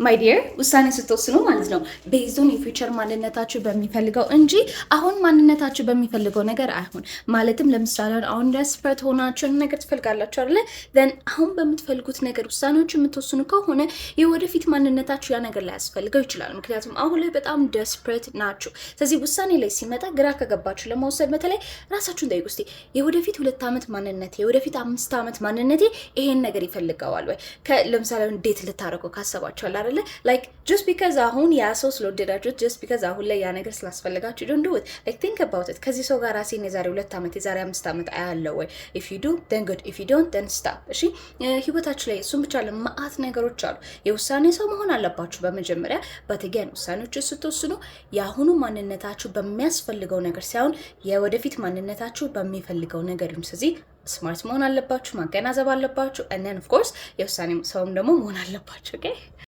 ማይ ዲር ውሳኔ ስትወስኑ ማለት ነው ቤዝድ የፊውቸር ማንነታችሁ በሚፈልገው እንጂ አሁን ማንነታችሁ በሚፈልገው ነገር አይሆን። ማለትም ለምሳሌ አሁን ደስፐሬት ሆናችሁ ነገር ትፈልጋላችሁ አይደለ? ዘን አሁን በምትፈልጉት ነገር ውሳኔዎች የምትወስኑ ከሆነ የወደፊት ማንነታችሁ ያ ነገር ላይ ያስፈልገው ይችላል። ምክንያቱም አሁን ላይ በጣም ደስፐሬት ናችሁ። ስለዚህ ውሳኔ ላይ ሲመጣ ግራ ከገባችሁ ለመውሰድ በተለይ ራሳችሁን ጠይቁ እስቲ። የወደፊት 2 ዓመት ማንነቴ፣ የወደፊት 5 ዓመት ማንነቴ ይሄን ነገር ይፈልገዋል ወይ? ለምሳሌ እንዴት ልታረቁ ካሰባችኋል like just because አሁን ያ ሰው ስለወደዳችሁት just because አሁን ላይ ያ ነገር ስላስፈልጋችሁ don't do it. like think about it. ከዚህ ሰው ጋር ራሴን የዛሬ 2 ዓመት የዛሬ 5 ዓመት አያለው ወይ? if you do then good, if you don't then stop. እሺ ህይወታችሁ ላይ እሱን ብቻ ለማአት ነገሮች አሉ። የውሳኔ ሰው መሆን አለባችሁ በመጀመሪያ በተገን ውሳኔዎች ስትወስኑ የአሁኑ ማንነታችሁ በሚያስፈልገው ነገር ሳይሆን የወደፊት ማንነታችሁ በሚፈልገው ነገር ነው። ስለዚህ ስማርት መሆን አለባችሁ፣ ማገናዘብ አለባችሁ and then of course የውሳኔ ሰውም ደግሞ መሆን አለባችሁ። okay